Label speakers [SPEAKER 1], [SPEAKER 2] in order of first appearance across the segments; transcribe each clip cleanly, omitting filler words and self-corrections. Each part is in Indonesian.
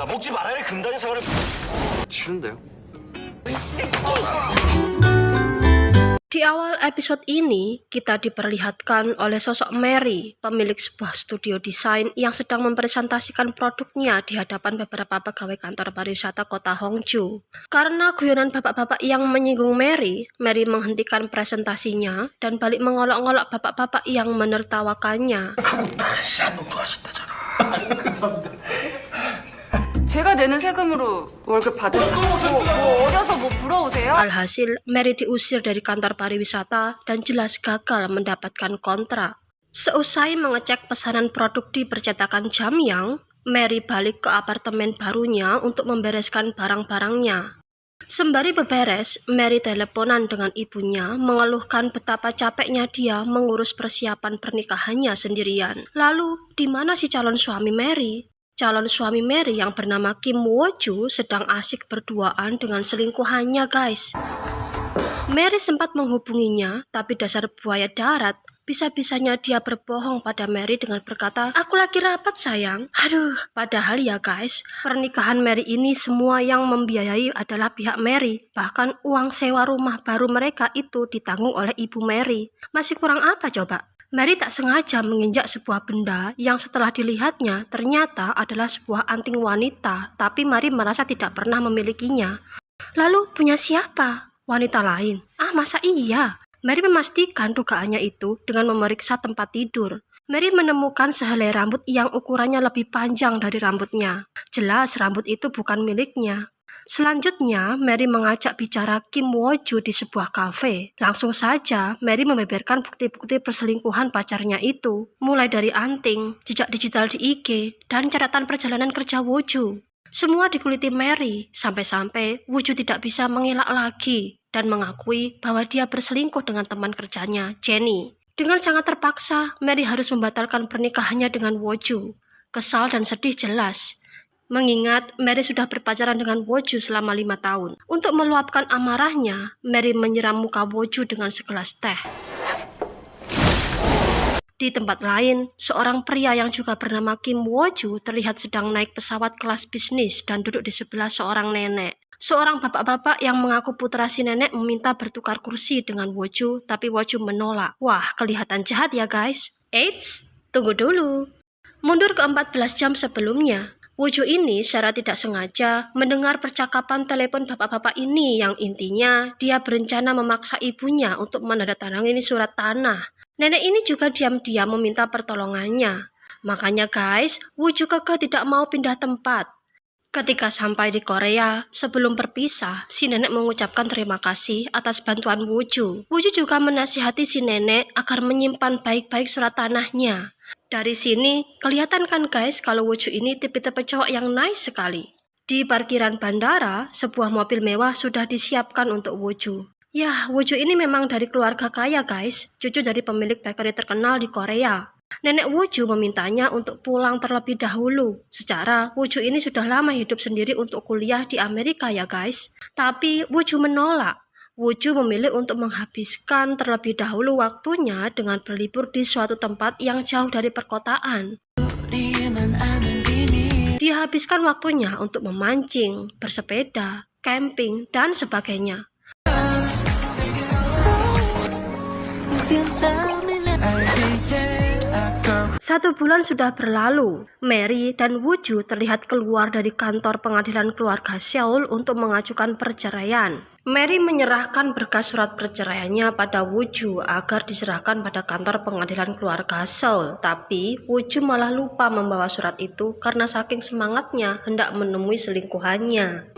[SPEAKER 1] 먹지 말아야 할 금단의 사과를 싫은데요?
[SPEAKER 2] Di awal episode ini, kita diperlihatkan oleh sosok Mary, pemilik sebuah studio desain yang sedang mempresentasikan produknya di hadapan beberapa pegawai kantor pariwisata kota Hongju. Karena guyonan bapak-bapak yang menyinggung Mary, Mary menghentikan presentasinya dan balik mengolok-olok bapak-bapak yang menertawakannya.
[SPEAKER 3] 제가 내는 세금으로 월급 받으세요. 뭐 어려서 뭐 부러우세요?
[SPEAKER 2] Alhasil, Mary diusir dari kantor pariwisata dan jelas gagal mendapatkan kontrak. Seusai mengecek pesanan produk di percetakan Jamyang, Mary balik ke apartemen barunya untuk membereskan barang-barangnya. Sembari beberes, Mary teleponan dengan ibunya mengeluhkan betapa capeknya dia mengurus persiapan pernikahannya sendirian. Lalu, di mana si calon suami Mary? Calon suami Mary yang bernama Kim Woo-ju sedang asik berduaan dengan selingkuhannya, guys. Mary sempat menghubunginya, tapi dasar buaya darat, bisa-bisanya dia berbohong pada Mary dengan berkata, "Aku lagi rapat sayang." Aduh, padahal ya guys, pernikahan Mary ini semua yang membiayai adalah pihak Mary. Bahkan uang sewa rumah baru mereka itu ditanggung oleh ibu Mary. Masih kurang apa coba? Mary tak sengaja menginjak sebuah benda yang setelah dilihatnya ternyata adalah sebuah anting wanita, tapi Mary merasa tidak pernah memilikinya. Lalu punya siapa? Wanita lain? Ah, masa iya? Mary memastikan dugaannya itu dengan memeriksa tempat tidur. Mary menemukan sehelai rambut yang ukurannya lebih panjang dari rambutnya. Jelas rambut itu bukan miliknya. Selanjutnya, Mary mengajak bicara Kim Woo-ju di sebuah kafe. Langsung saja, Mary membeberkan bukti-bukti perselingkuhan pacarnya itu, mulai dari anting, jejak digital di IG, dan catatan perjalanan kerja Woo-ju. Semua dikuliti Mary, sampai-sampai Woo-ju tidak bisa mengelak lagi dan mengakui bahwa dia berselingkuh dengan teman kerjanya, Jenny. Dengan sangat terpaksa, Mary harus membatalkan pernikahannya dengan Woo-ju. Kesal dan sedih jelas. Mengingat Mary sudah berpacaran dengan Woo-ju selama 5 tahun. Untuk meluapkan amarahnya, Mary menyiram muka Woo-ju dengan segelas teh. Di tempat lain, seorang pria yang juga bernama Kim Woo-ju terlihat sedang naik pesawat kelas bisnis dan duduk di sebelah seorang nenek. Seorang bapak-bapak yang mengaku putra si nenek meminta bertukar kursi dengan Woo-ju, tapi Woo-ju menolak. Wah, kelihatan jahat ya guys. Eits, tunggu dulu. Mundur ke 14 jam sebelumnya, Woo-ju ini secara tidak sengaja mendengar percakapan telepon bapak-bapak ini yang intinya dia berencana memaksa ibunya untuk menandatangani surat tanah. Nenek ini juga diam-diam meminta pertolongannya. Makanya guys, Woo-ju kekeh tidak mau pindah tempat. Ketika sampai di Korea, sebelum berpisah, si nenek mengucapkan terima kasih atas bantuan Woo-ju. Woo-ju juga menasihati si nenek agar menyimpan baik-baik surat tanahnya. Dari sini, kelihatan kan guys kalau Woo-ju ini tipe-tipe cowok yang nice sekali. Di parkiran bandara, sebuah mobil mewah sudah disiapkan untuk Woo-ju. Yah, Woo-ju ini memang dari keluarga kaya guys, cucu dari pemilik bakery terkenal di Korea. Nenek Woo-ju memintanya untuk pulang terlebih dahulu. Secara, Woo-ju ini sudah lama hidup sendiri untuk kuliah di Amerika ya guys. Tapi Woo-ju menolak. Woo-ju memilih untuk menghabiskan terlebih dahulu waktunya dengan berlibur di suatu tempat yang jauh dari perkotaan. Dia habiskan waktunya untuk memancing, bersepeda, camping, dan sebagainya. Satu bulan sudah berlalu, Mary dan Woo-ju terlihat keluar dari kantor pengadilan keluarga Seoul untuk mengajukan perceraian. Mary menyerahkan berkas surat perceraiannya pada Woo-ju agar diserahkan pada kantor pengadilan keluarga Seoul. Tapi Woo-ju malah lupa membawa surat itu karena saking semangatnya hendak menemui selingkuhannya.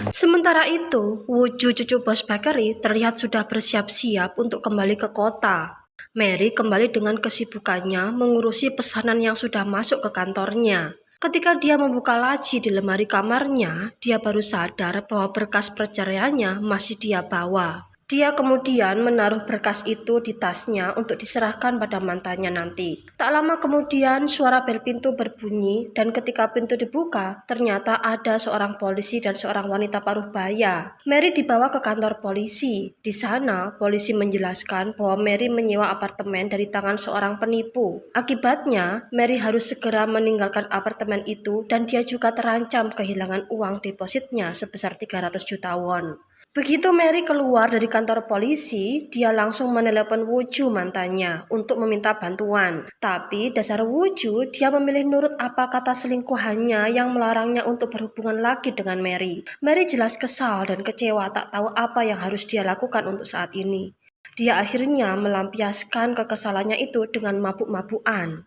[SPEAKER 2] Sementara itu, Woo-ju cucu bos bakery terlihat sudah bersiap-siap untuk kembali ke kota. Mary kembali dengan kesibukannya mengurusi pesanan yang sudah masuk ke kantornya. Ketika dia membuka laci di lemari kamarnya, dia baru sadar bahwa berkas perceraiannya masih dia bawa. Dia kemudian menaruh berkas itu di tasnya untuk diserahkan pada mantannya nanti. Tak lama kemudian suara bel pintu berbunyi dan ketika pintu dibuka, ternyata ada seorang polisi dan seorang wanita paruh baya. Mary dibawa ke kantor polisi. Di sana, polisi menjelaskan bahwa Mary menyewa apartemen dari tangan seorang penipu. Akibatnya, Mary harus segera meninggalkan apartemen itu dan dia juga terancam kehilangan uang depositnya sebesar 300 juta won. Begitu Mary keluar dari kantor polisi, dia langsung menelepon Woo-ju mantannya untuk meminta bantuan. Tapi dasar Woo-ju, dia memilih nurut apa kata selingkuhannya yang melarangnya untuk berhubungan lagi dengan Mary. Mary jelas kesal dan kecewa tak tahu apa yang harus dia lakukan untuk saat ini. Dia akhirnya melampiaskan kekesalannya itu dengan mabuk-mabukan.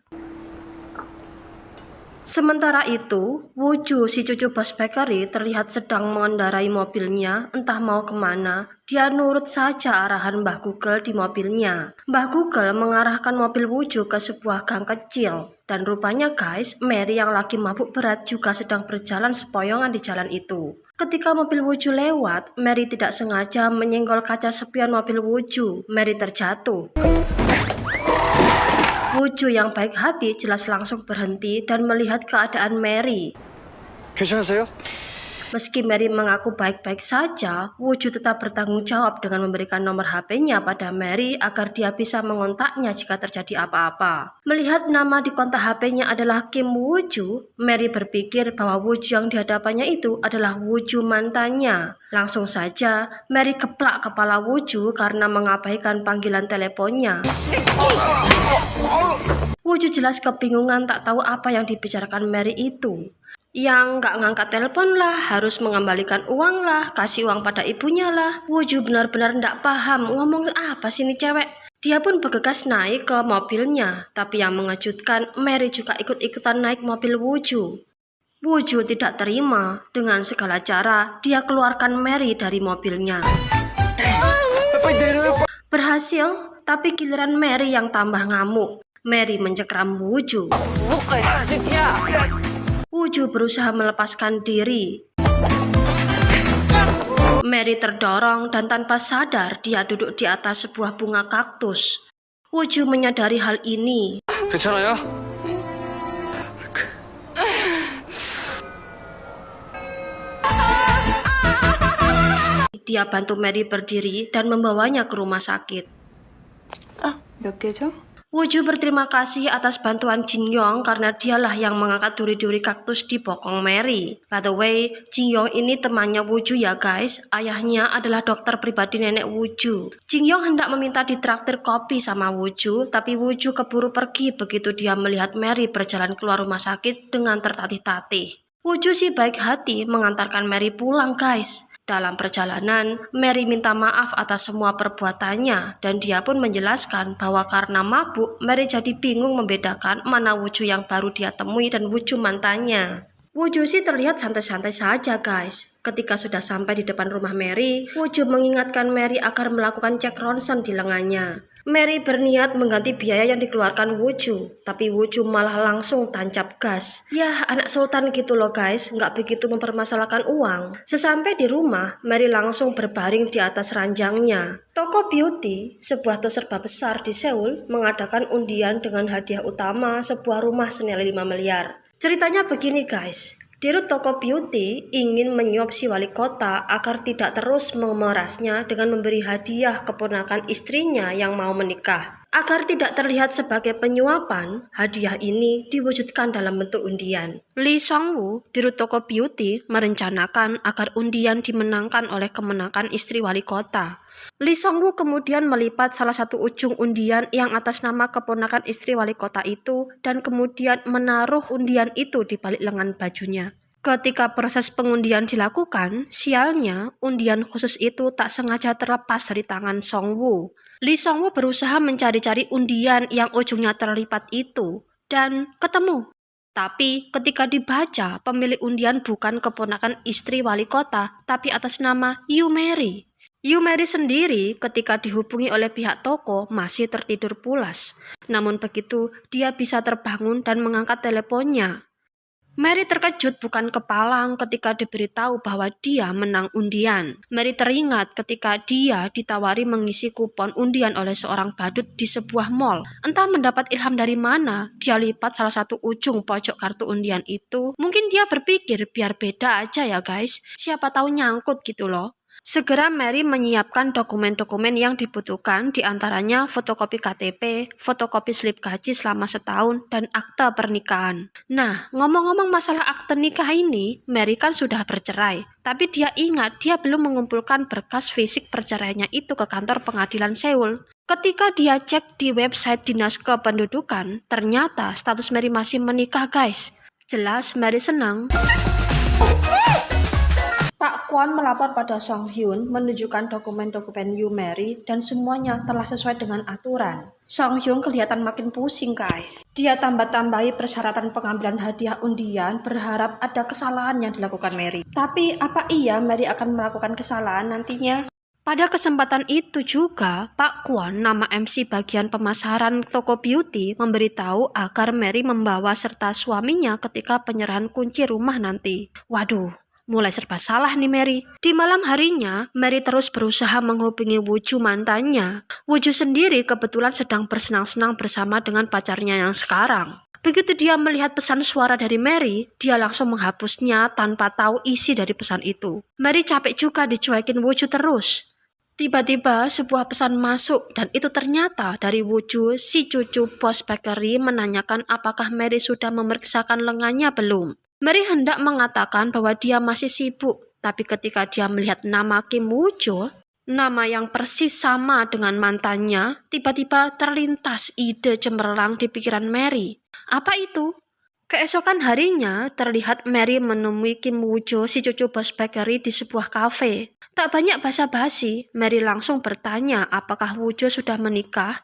[SPEAKER 2] Sementara itu, Woo-ju, si cucu bos bakery, terlihat sedang mengendarai mobilnya, entah mau kemana. Dia nurut saja arahan Mbah Google di mobilnya. Mbah Google mengarahkan mobil Woo-ju ke sebuah gang kecil. Dan rupanya guys, Mary yang lagi mabuk berat juga sedang berjalan sepoyongan di jalan itu. Ketika mobil Woo-ju lewat, Mary tidak sengaja menyenggol kaca spion mobil Woo-ju. Mary terjatuh. Woo-ju yang baik hati jelas langsung berhenti dan melihat keadaan Mary.
[SPEAKER 1] 괜찮으세요?
[SPEAKER 2] Meski Mary mengaku baik-baik saja, Woo-ju tetap bertanggung jawab dengan memberikan nomor HP-nya pada Mary agar dia bisa mengontaknya jika terjadi apa-apa. Melihat nama di kontak HP-nya adalah Kim Woo-ju, Mary berpikir bahwa Woo-ju yang di hadapannya itu adalah Woo-ju mantannya. Langsung saja, Mary keplak kepala Woo-ju karena mengabaikan panggilan teleponnya. Woo-ju jelas kebingungan tak tahu apa yang dibicarakan Mary itu. Yang nggak ngangkat telepon lah, harus mengembalikan uang lah, kasih uang pada ibunya lah. Woo-ju benar-benar nggak paham ngomong apa sih ini cewek. Dia pun bergegas naik ke mobilnya, tapi yang mengejutkan Mary juga ikut-ikutan naik mobil Woo-ju. Woo-ju tidak terima, dengan segala cara dia keluarkan Mary dari mobilnya. Berhasil, tapi giliran Mary yang tambah ngamuk. Mary mencekram Woo-ju. Woo-ju berusaha melepaskan diri. Mary terdorong dan tanpa sadar dia duduk di atas sebuah bunga kaktus. Woo-ju menyadari hal ini.
[SPEAKER 1] 괜찮아요?
[SPEAKER 2] Dia bantu Mary berdiri dan membawanya ke rumah sakit.
[SPEAKER 3] 몇 개죠?
[SPEAKER 2] Woo-ju berterima kasih atas bantuan Jin Yong karena dialah yang mengangkat duri-duri kaktus di bokong Mary. By the way, Jin Yong ini temannya Woo-ju ya guys. Ayahnya adalah dokter pribadi nenek Woo-ju. Jin Yong hendak meminta ditraktir kopi sama Woo-ju, tapi Woo-ju keburu pergi begitu dia melihat Mary berjalan keluar rumah sakit dengan tertatih-tatih. Woo-ju sih baik hati mengantarkan Mary pulang guys. Dalam perjalanan, Mary minta maaf atas semua perbuatannya dan dia pun menjelaskan bahwa karena mabuk, Mary jadi bingung membedakan mana Woo-ju yang baru dia temui dan Woo-ju mantannya. Woo-ju sih terlihat santai-santai saja guys. Ketika sudah sampai di depan rumah Mary, Woo-ju mengingatkan Mary agar melakukan cek ronsen di lengannya. Mary berniat mengganti biaya yang dikeluarkan Woo-ju, tapi Woo-ju malah langsung tancap gas. Yah, anak sultan gitu loh guys, nggak begitu mempermasalahkan uang. Sesampai di rumah, Mary langsung berbaring di atas ranjangnya. Toko beauty, sebuah toko serba besar di Seoul, mengadakan undian dengan hadiah utama sebuah rumah senilai 5 miliar. Ceritanya begini guys. Dirut toko beauty ingin menyuap si wali kota agar tidak terus memerasnya dengan memberi hadiah keponakan istrinya yang mau menikah. Agar tidak terlihat sebagai penyuapan, hadiah ini diwujudkan dalam bentuk undian. Lee Song-woo, dirut toko beauty, merencanakan agar undian dimenangkan oleh kemenangan istri wali kota. Lee Song-woo kemudian melipat salah satu ujung undian yang atas nama keponakan istri wali kota itu dan kemudian menaruh undian itu di balik lengan bajunya. Ketika proses pengundian dilakukan, sialnya undian khusus itu tak sengaja terlepas dari tangan Song-woo. Lee Song-woo berusaha mencari-cari undian yang ujungnya terlipat itu dan ketemu. Tapi ketika dibaca, pemilik undian bukan keponakan istri wali kota, tapi atas nama Yu Mary. Yu Mary sendiri ketika dihubungi oleh pihak toko masih tertidur pulas. Namun begitu, dia bisa terbangun dan mengangkat teleponnya. Mary terkejut bukan kepalang ketika diberitahu bahwa dia menang undian. Mary teringat ketika dia ditawari mengisi kupon undian oleh seorang badut di sebuah mall. Entah mendapat ilham dari mana, dia lipat salah satu ujung pojok kartu undian itu. Mungkin dia berpikir biar beda aja ya guys, siapa tahu nyangkut gitu loh. Segera Mary menyiapkan dokumen-dokumen yang dibutuhkan, diantaranya fotokopi KTP, fotokopi slip gaji selama setahun, dan akta pernikahan. Nah, ngomong-ngomong masalah akte nikah ini, Mary kan sudah bercerai. Tapi dia ingat dia belum mengumpulkan berkas fisik perceraiannya itu ke kantor pengadilan Seoul. Ketika dia cek di website Dinas Kependudukan, ternyata status Mary masih menikah guys. Jelas Mary senang. Pak Kwon melapor pada Song Hyun menunjukkan dokumen-dokumen Yu Mary dan semuanya telah sesuai dengan aturan. Song Hyun kelihatan makin pusing guys. Dia tambah-tambahi persyaratan pengambilan hadiah undian berharap ada kesalahan yang dilakukan Mary. Tapi apa iya Mary akan melakukan kesalahan nantinya? Pada kesempatan itu juga, Pak Kwon, nama MC bagian pemasaran toko beauty, memberitahu agar Mary membawa serta suaminya ketika penyerahan kunci rumah nanti. Waduh, mulai serba salah nih Mary. Di malam harinya, Mary terus berusaha menghubungi Woo-ju mantannya. Woo-ju sendiri kebetulan sedang bersenang-senang bersama dengan pacarnya yang sekarang. Begitu dia melihat pesan suara dari Mary, dia langsung menghapusnya tanpa tahu isi dari pesan itu. Mary capek juga dicuekin Woo-ju terus. Tiba-tiba sebuah pesan masuk dan itu ternyata dari Woo-ju, si cucu bos bakery menanyakan apakah Mary sudah memeriksakan lengannya belum. Mary hendak mengatakan bahwa dia masih sibuk, tapi ketika dia melihat nama Kim Woo-jo, nama yang persis sama dengan mantannya, tiba-tiba terlintas ide cemerlang di pikiran Mary. Apa itu? Keesokan harinya, terlihat Mary menemui Kim Woo-jo, si cucu bos bakery di sebuah kafe. Tak banyak basa-basi, Mary langsung bertanya apakah Woo-jo sudah menikah.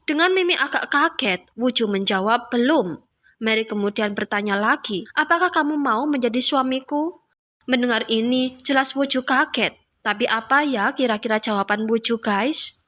[SPEAKER 2] Dengan mimik agak kaget, Woo-jo menjawab belum. Mary kemudian bertanya lagi, apakah kamu mau menjadi suamiku? Mendengar ini, jelas Woo-jo kaget. Tapi apa ya kira-kira jawaban Woo-jo guys?